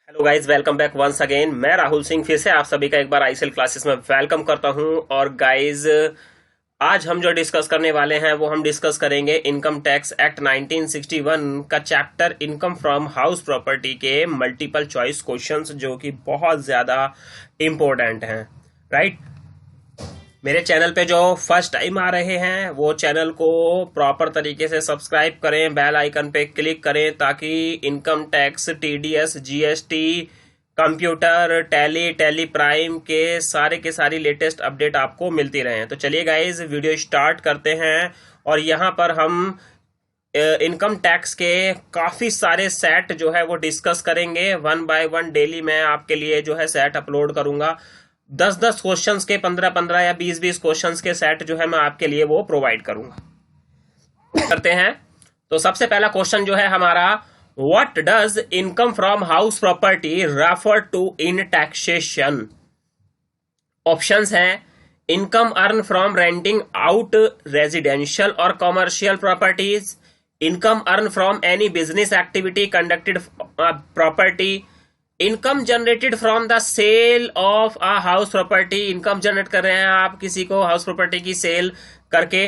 Hello guys, welcome back once again. मैं राहुल सिंह फिर से आप सभी का एक बार आईसीएल क्लासेस में वेलकम करता हूं। और गाइज, आज हम जो डिस्कस करने वाले हैं वो हम डिस्कस करेंगे इनकम टैक्स एक्ट 1961 का chapter income from house property के मल्टीपल चॉइस क्वेश्चंस, जो कि बहुत ज्यादा इंपॉर्टेंट हैं। राइट, मेरे चैनल पे जो फर्स्ट टाइम आ रहे हैं वो चैनल को प्रॉपर तरीके से सब्सक्राइब करें, बेल आइकन पे क्लिक करें, ताकि income tax, TDS, GST, computer, tally prime के सारी लेटेस्ट अपडेट आपको मिलती रहे। तो चलिए गाइज, वीडियो स्टार्ट करते हैं। और यहाँ पर हम इनकम टैक्स के काफी सारे सेट जो है वो डिस्कस करेंगे। वन बाय वन डेली मैं आपके लिए जो है सेट अपलोड करूंगा। 10-10 क्वेश्चंस के, 15-15 या 20-20 क्वेश्चंस के सेट जो है मैं आपके लिए वो प्रोवाइड करूंगा। करते हैं। तो सबसे पहला क्वेश्चन जो है हमारा, what does income from house property refer to in taxation? Options हैं, income earn from renting out residential और commercial properties, income earn from any business activity conducted property, income generated from the sale of a house property, income generate कर रहे हैं आप किसी को house property की sale करके,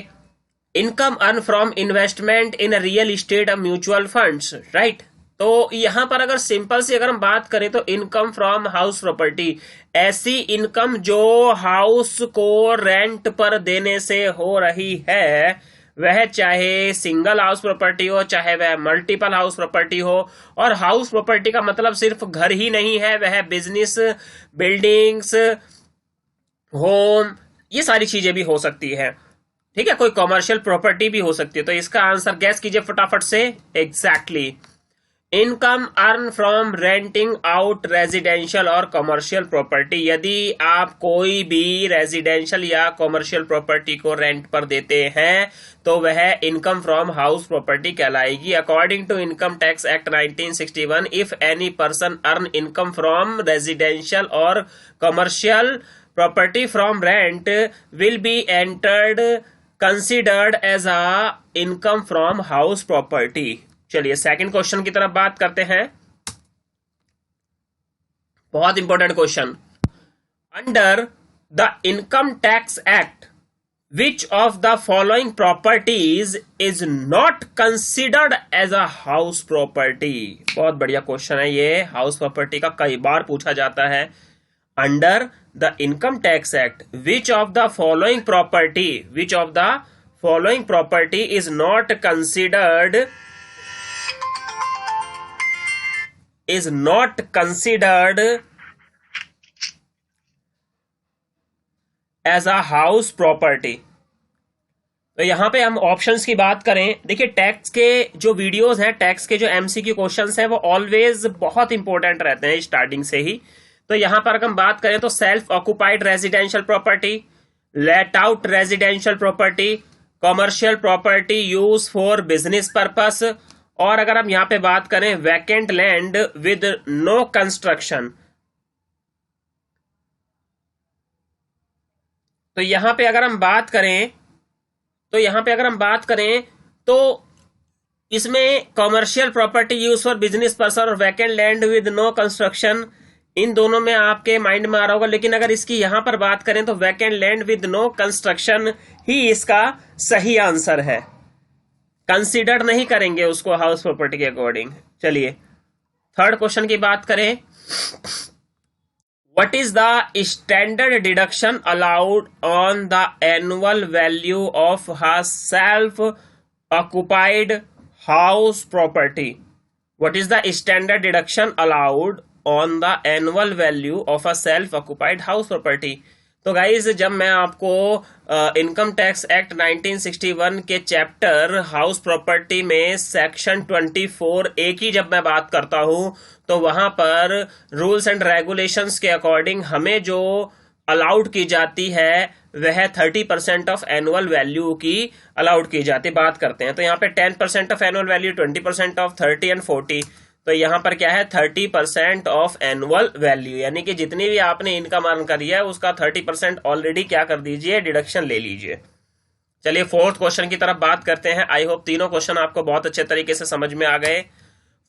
income earn from investment in real estate और mutual funds. Right, तो यहां पर अगर सिंपल सी अगर हम बात करें तो इनकम फ्रॉम हाउस प्रॉपर्टी ऐसी इनकम जो हाउस को रेंट पर देने से हो रही है, वह चाहे सिंगल हाउस प्रॉपर्टी हो, चाहे वह मल्टीपल हाउस प्रॉपर्टी हो। और हाउस प्रॉपर्टी का मतलब सिर्फ घर ही नहीं है, वह बिजनेस, बिल्डिंग्स, होम, ये सारी चीजें भी हो सकती है। ठीक है, कोई कॉमर्शियल प्रॉपर्टी भी हो सकती है। तो इसका आंसर गैस कीजिए फटाफट से। Exactly, income earn from renting out residential और कॉमर्शियल प्रॉपर्टी। यदि आप कोई भी रेजिडेंशियल या कॉमर्शियल प्रॉपर्टी को रेंट पर देते हैं तो वह इनकम फ्रॉम हाउस प्रॉपर्टी कहलाएगी। According to income tax act 1961, if any person earn income from residential और commercial property from rent will be entered considered as a income from house property. चलिए second question की तरफ बात करते हैं। बहुत important question, under the income tax act which of the following properties is not considered as a house property? बहुत बढ़िया question है ये, हाउस प्रॉपर्टी का कई बार पूछा जाता है। Under the income tax act which of the following property is not considered as a house property? तो यहां पे हम ऑप्शंस की बात करें, देखिए टैक्स के जो वीडियोस हैं, टैक्स के जो एमसीक्यू क्वेश्चंस हैं, वो ऑलवेज बहुत इंपॉर्टेंट रहते हैं स्टार्टिंग से ही। तो यहां पर अगर हम बात करें तो self occupied residential property, let out residential property, commercial property use for business purpose, और अगर हम यहां पे बात करें vacant land with no construction. तो यहां पे अगर हम बात करें तो इसमें commercial property use for business purpose और vacant land with no construction, इन दोनों में आपके माइंड में आ रहा होगा। लेकिन अगर इसकी यहां पर बात करें तो vacant land with no construction ही इसका सही आंसर है, कंसीडर नहीं करेंगे उसको हाउस प्रॉपर्टी के अकॉर्डिंग। चलिए थर्ड क्वेश्चन की बात करें, what is the standard deduction allowed on the annual value of a self occupied house property? What is the standard deduction allowed on the annual value of a self occupied house property? तो guys, जब मैं आपको income tax act 1961 के chapter house property में section 24A की जब मैं बात करता हूं, तो वहां पर रूल्स एंड रेगुलेशंस के अकॉर्डिंग हमें जो अलाउड की जाती है वह 30% ऑफ एनुअल वैल्यू की अलाउड की जाती है। बात करते हैं तो यहाँ पे 10% of annual value, 20% of 30 and 40। तो यहां पर क्या है, 30% ऑफ एनुअल वैल्यू, यानी कि जितनी भी आपने इनकम अर्न करी है उसका 30% ऑलरेडी क्या कर दीजिए, डिडक्शन ले लीजिए। चलिए फोर्थ क्वेश्चन की तरफ बात करते हैं। आई होप तीनों क्वेश्चन आपको बहुत अच्छे तरीके से समझ में आ गए।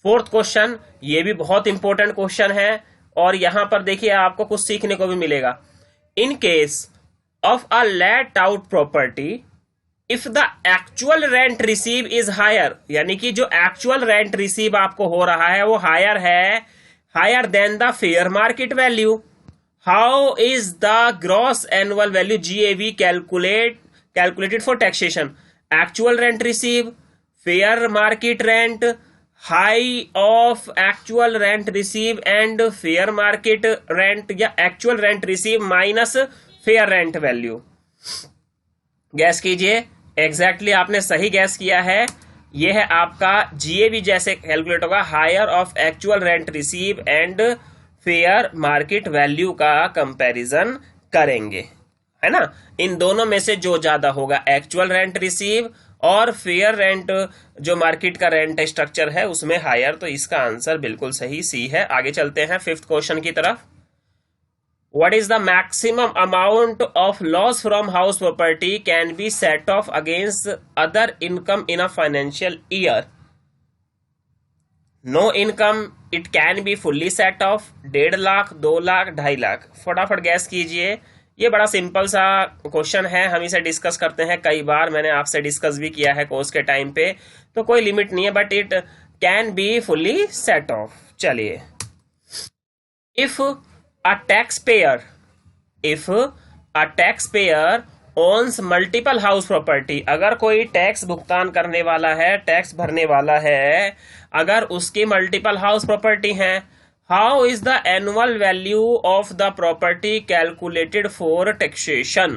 फोर्थ क्वेश्चन, ये भी बहुत इंपॉर्टेंट क्वेश्चन है और यहां पर देखिए आपको कुछ सीखने को भी मिलेगा। In case of a let out property if the actual rent receive is higher, यानी कि जो एक्चुअल रेंट रिसीव आपको हो रहा है वो higher than the fair market value, how is the gross annual value GAV calculated for taxation? Actual rent receive, fair market rent, high of actual rent receive and fair market rent, या actual rent receive minus fair rent value. Guess कीजिए, exactly आपने सही gas किया है। यह है आपका GAV जैसे कैलकुलेट होगा, higher of actual rent receive and fair market value का कंपैरिजन करेंगे, है ना। इन दोनों में से जो ज्यादा होगा, एक्चुअल रेंट रिसीव और फेयर रेंट जो मार्केट का रेंट स्ट्रक्चर है उसमें हायर, तो इसका आंसर बिल्कुल सही सी है। आगे चलते हैं फिफ्थ क्वेश्चन की तरफ। What is the maximum amount of loss from house property can be set off against other income in a financial year? No income it can be fully set off। 1.5 lakh, 2 lakh, 2.5 lakh. फटाफट guess कीजिए। ये बड़ा simple सा question है, हम इसे discuss करते हैं, कई बार मैंने आपसे डिस्कस भी किया है कोर्स के टाइम पे, तो कोई लिमिट नहीं है, but it can be fully set of. चलिए, if a taxpayer owns multiple house property, अगर कोई टैक्स भुगतान करने वाला है, टैक्स भरने वाला है, अगर उसकी मल्टीपल हाउस प्रॉपर्टी है, how is the annual value of the property calculated for taxation?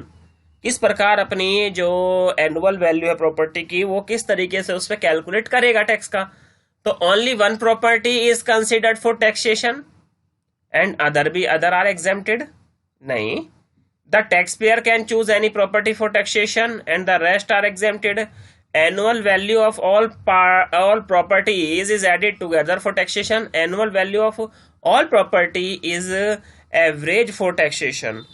किस प्रकार अपनी जो एनुअल वैल्यू है प्रॉपर्टी की वो किस तरीके से उस पर कैलकुलेट करेगा टैक्स का? तो only one property is considered for taxation and other are exempted? नहीं, the taxpayer can choose any property for taxation and the rest are exempted. Annual value of all properties is added together for taxation. Annual value of all property is average for taxation.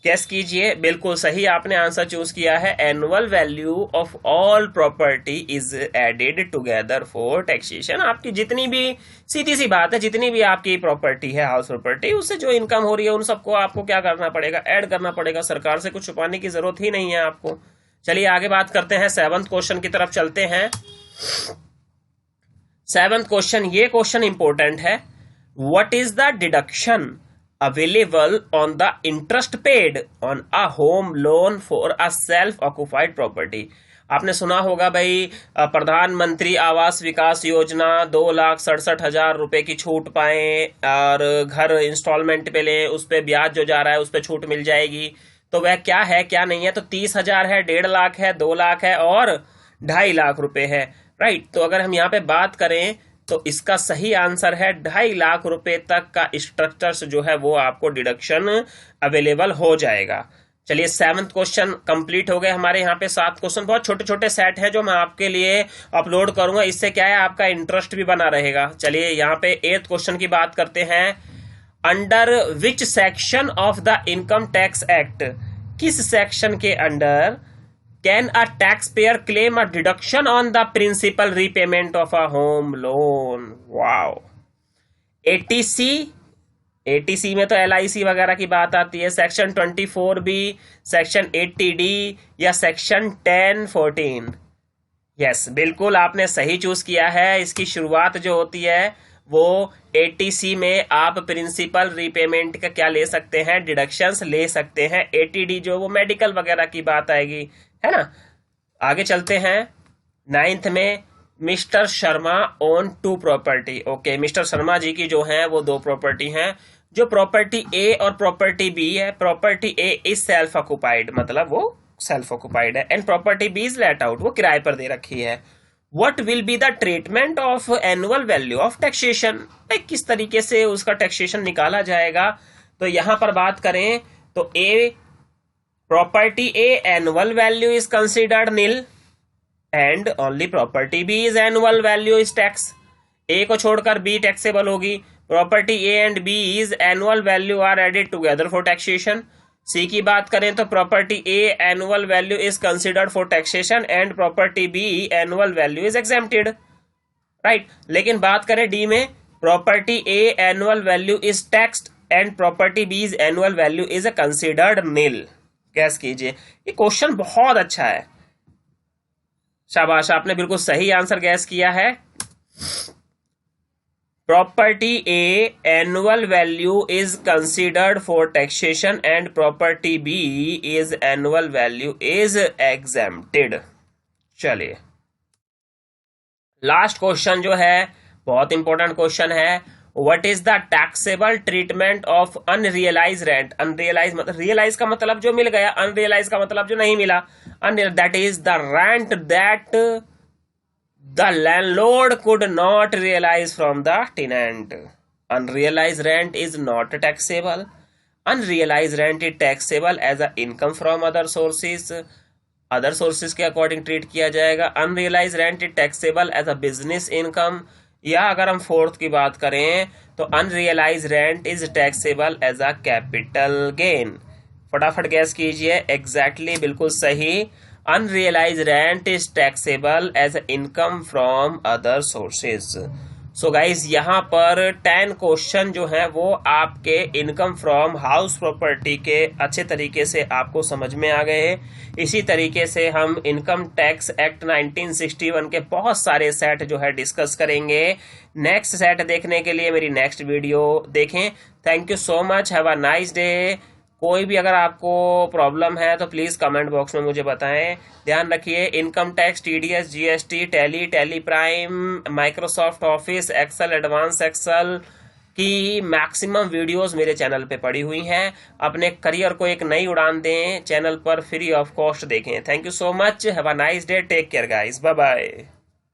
Guess कीजिए, बिल्कुल सही आपने answer choose किया है। Annual value of all property is added together for taxation. आपकी जितनी भी, सीधी सी बात है, जितनी भी आपकी प्रॉपर्टी है, हाउस प्रॉपर्टी, उससे जो इनकम हो रही है उन सबको आपको क्या करना पड़ेगा? ऐड करना पड़ेगा। सरकार से कुछ छुपाने की जरूरत ही नहीं है आपको। चलिए आगे बात करते हैं, 7th क्वेश्चन की तरफ चलते हैं। 7th क्वेश्चन, ये क्वेश्चन इंपॉर्टेंट है। What is the deduction available on the interest paid on a home loan for a self occupied property? आपने सुना होगा भाई, प्रधानमंत्री आवास विकास योजना 2,67,000 रुपए की छूट पाए और घर इंस्टॉलमेंट पे ले, उस पे ब्याज जो जा रहा है उस पे छूट मिल जाएगी। तो वह क्या है क्या नहीं है? तो 30,000 है, 1.5 लाख है, 2 लाख है और 2.5 लाख रुपए है, राइट। तो अगर हम यहाँ पे बात करें तो इसका सही आंसर है 2.5 लाख रुपए तक का स्ट्रक्चर्स जो है वो आपको डिडक्शन अवेलेबल हो जाएगा। चलिए 7th क्वेश्चन कंप्लीट हो गए हमारे। यहाँ पे 7 क्वेश्चन बहुत छोटे छोटे सेट है जो मैं आपके लिए अपलोड करूंगा, इससे क्या है आपका इंटरेस्ट भी बना रहेगा। चलिए यहाँ पे 8th क्वेश्चन की बात करते हैं। Under which section of the income tax act, किस सेक्शन के under Can a taxpayer claim a deduction on the principal repayment of a home loan? Wow. ATC में तो LIC वगैरह की बात आती है, सेक्शन 24B, सेक्शन 80D या सेक्शन 1014? यस, बिल्कुल आपने सही चूज किया है। इसकी शुरुआत जो होती है वो ATC में आप प्रिंसिपल रीपेमेंट का क्या ले सकते हैं? डिडक्शंस ले सकते हैं। 80D जो वो मेडिकल वगैरह की बात आएगी, है ना। आगे चलते हैं 9th में। Mister Sharma own 2 property. Okay, mister Sharma ji की जो है वो 2 प्रॉपर्टी हैं। जो प्रॉपर्टी ए और प्रॉपर्टी बी है, property A is self occupied, मतलब वो सेल्फ ऑक्युपाइड है, and property B is let out, वो किराए पर दे रखी है। What will be the treatment of annual value of taxation? किस तरीके से उसका टैक्सेशन निकाला जाएगा? तो यहां पर बात करें तो property A annual value is considered nil and only property B is annual value is tax. A को छोड़कर बी टैक्सेबल होगी। Property A and B is annual value are added together for taxation. C की बात करें तो property A annual value is considered for taxation and property B annual value is exempted, right. लेकिन बात करें D में, property A annual value is taxed and property B is annual value is considered nil. Guess कीजिए, ये question बहुत अच्छा है। शाबाश, आपने बिल्कुल सही आंसर गैस किया है। Property A annual value is considered for taxation and property B is annual value is exempted. चलिए, लास्ट क्वेश्चन जो है बहुत इंपॉर्टेंट क्वेश्चन है। What is the taxable treatment of unrealise rent. Unrealise मतलब, realise का मतलब जो मिल गया, अनरियलाइज का मतलब जो नहीं मिला। That is the rent that the landlord could not realise from the tenant. Unrealise rent is not taxable. Unrealise rent is taxable as a income from other sources. Other sources के according treat किया जाएगा। Unrealise rent is taxable as a business income. या अगर हम fourth की बात करें तो unrealise rent is taxable as a capital gain. फटाफट गैस कीजिए। एग्जैक्टली, बिल्कुल सही। Unrealise rent is taxable as income from other sources. So guys, यहाँ पर 10 क्वेश्चन जो हैं वो आपके इनकम फ्रॉम हाउस प्रॉपर्टी के अच्छे तरीके से आपको समझ में आ गए। इसी तरीके से हम इनकम टैक्स एक्ट 1961 के बहुत सारे सेट जो है डिस्कस करेंगे। नेक्स्ट सेट देखने के लिए मेरी नेक्स्ट वीडियो देखें। Thank you so much, have a nice day. कोई भी अगर आपको प्रॉब्लम है तो प्लीज कमेंट बॉक्स में मुझे बताएं। ध्यान रखिए, income tax, TDS, GST, Tally Prime, Microsoft Office, Excel, advance Excel की मैक्सिमम वीडियोस मेरे चैनल पे पड़ी हुई हैं। अपने करियर को एक नई उड़ान दें, चैनल पर फ्री ऑफ कॉस्ट देखें। Thank you so much, have a nice day, take care guys, bye bye.